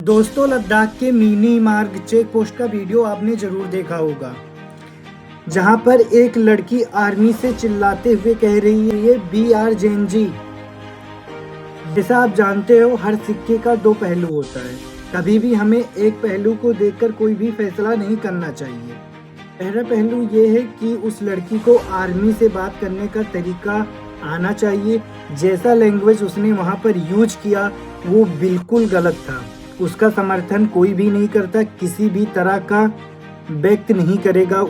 दोस्तों, लद्दाख के मिनी मार्ग चेक पोस्ट का वीडियो आपने जरूर देखा होगा, जहां पर एक लड़की आर्मी से चिल्लाते हुए कह रही है, ये BR जैन जी। जैसा आप जानते हो, हर सिक्के का दो पहलू होता है। कभी भी हमें एक पहलू को देखकर कोई भी फैसला नहीं करना चाहिए। पहला पहलू ये है कि उस लड़की को आर्मी से बात करने का तरीका आना चाहिए। जैसा लैंग्वेज उसने वहां पर यूज किया वो बिल्कुल गलत था। उसका समर्थन कोई भी नहीं करता, किसी भी तरह का व्यक्त नहीं करेगा।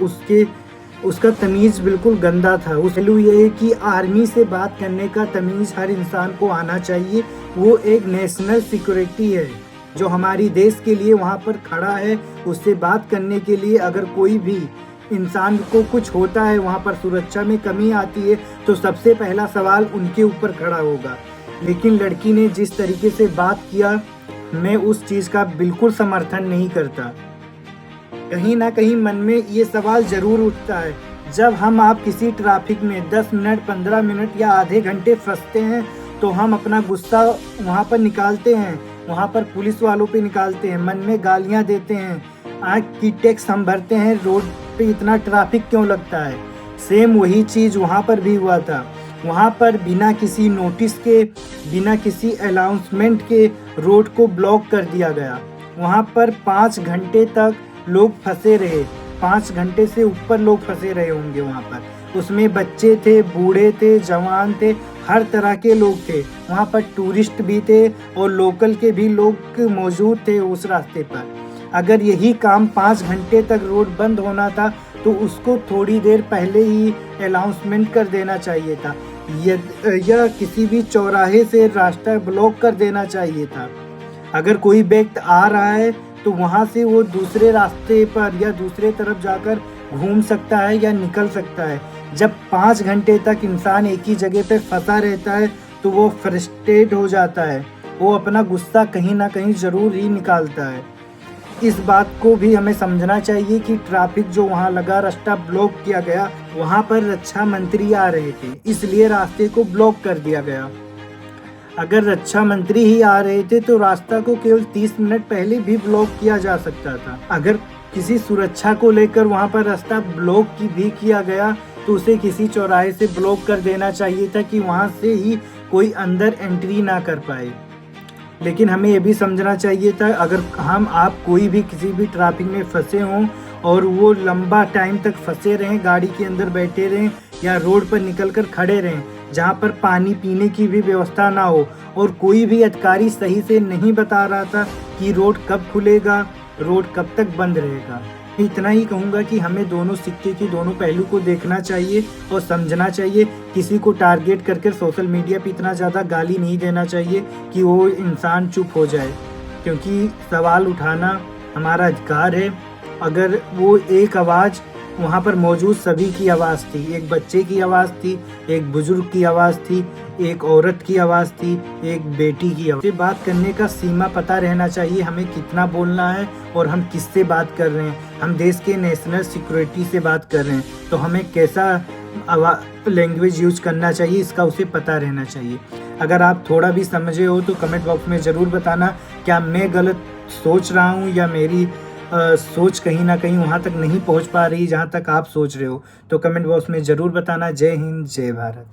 उसका तमीज़ बिल्कुल गंदा था। उस पहलू ये है कि आर्मी से बात करने का तमीज़ हर इंसान को आना चाहिए। वो एक नेशनल सिक्योरिटी है जो हमारी देश के लिए वहाँ पर खड़ा है। उससे बात करने के लिए अगर कोई भी इंसान को कुछ होता है, वहाँ पर सुरक्षा में कमी आती है, तो सबसे पहला सवाल उनके ऊपर खड़ा होगा। लेकिन लड़की ने जिस तरीके से बात किया, मैं उस चीज़ का बिल्कुल समर्थन नहीं करता। कहीं ना कहीं मन में ये सवाल ज़रूर उठता है, जब आप किसी ट्रैफिक में 10 मिनट 15 मिनट या आधे घंटे फंसते हैं तो हम अपना गुस्सा वहाँ पर निकालते हैं, वहाँ पर पुलिस वालों पे निकालते हैं, मन में गालियाँ देते हैं, आँख की टैक्स हम भरते हैं, रोड पे इतना ट्रैफिक क्यों लगता है। सेम वही चीज़ वहाँ पर भी हुआ था। वहाँ पर बिना किसी नोटिस के, बिना किसी अनाउंसमेंट के रोड को ब्लॉक कर दिया गया। वहाँ पर 5 घंटे तक लोग फंसे रहे, 5 घंटे से ऊपर लोग फंसे रहे होंगे वहाँ पर। उसमें बच्चे थे, बूढ़े थे, जवान थे, हर तरह के लोग थे। वहाँ पर टूरिस्ट भी थे और लोकल के भी लोग मौजूद थे उस रास्ते पर। अगर यही काम 5 घंटे तक रोड बंद होना था तो उसको थोड़ी देर पहले ही अनाउंसमेंट कर देना चाहिए था, या किसी भी चौराहे से रास्ता ब्लॉक कर देना चाहिए था। अगर कोई व्यक्ति आ रहा है तो वहाँ से वो दूसरे रास्ते पर या दूसरे तरफ जाकर घूम सकता है या निकल सकता है। जब 5 घंटे तक इंसान एक ही जगह पे फंसा रहता है तो वो फ्रस्ट्रेट हो जाता है, वो अपना गुस्सा कहीं ना कहीं ज़रूर ही निकालता है। इस बात को भी हमें समझना चाहिए कि ट्रैफिक जो वहाँ लगा, रास्ता ब्लॉक किया गया, वहाँ पर रक्षा मंत्री आ रहे थे, इसलिए रास्ते को ब्लॉक कर दिया गया। अगर रक्षा मंत्री ही आ रहे थे तो रास्ता को केवल 30 मिनट पहले भी ब्लॉक किया जा सकता था। अगर किसी सुरक्षा को लेकर वहाँ पर रास्ता ब्लॉक भी किया गया तो उसे किसी चौराहे से ब्लॉक कर देना चाहिए था कि वहाँ से ही कोई अंदर एंट्री ना कर पाए। लेकिन हमें ये भी समझना चाहिए था, अगर आप कोई भी किसी भी ट्रैफिक में फंसे हों और वो लंबा टाइम तक फंसे रहें, गाड़ी के अंदर बैठे रहें या रोड पर निकलकर खड़े रहें जहाँ पर पानी पीने की भी व्यवस्था ना हो, और कोई भी अधिकारी सही से नहीं बता रहा था कि रोड कब खुलेगा, रोड कब तक बंद रहेगा। इतना ही कहूँगा कि हमें दोनों सिक्के की दोनों पहलू को देखना चाहिए और समझना चाहिए। किसी को टारगेट करके सोशल मीडिया पे इतना ज़्यादा गाली नहीं देना चाहिए कि वो इंसान चुप हो जाए, क्योंकि सवाल उठाना हमारा अधिकार है। अगर वो एक आवाज़ वहाँ पर मौजूद सभी की आवाज़ थी, एक बच्चे की आवाज़ थी, एक बुजुर्ग की आवाज़ थी, एक औरत की आवाज़ थी, एक बेटी की आवाज़। बात करने का सीमा पता रहना चाहिए, हमें कितना बोलना है और हम किससे बात कर रहे हैं। हम देश के नेशनल सिक्योरिटी से बात कर रहे हैं तो हमें कैसा लैंग्वेज यूज करना चाहिए, इसका उसे पता रहना चाहिए। अगर आप थोड़ा भी समझे हो तो कमेंट बॉक्स में ज़रूर बताना, क्या मैं गलत सोच रहा हूँ या मेरी सोच कहीं ना कहीं वहाँ तक नहीं पहुँच पा रही जहाँ तक आप सोच रहे हो। तो कमेंट बॉक्स में ज़रूर बताना। जय हिंद, जय भारत।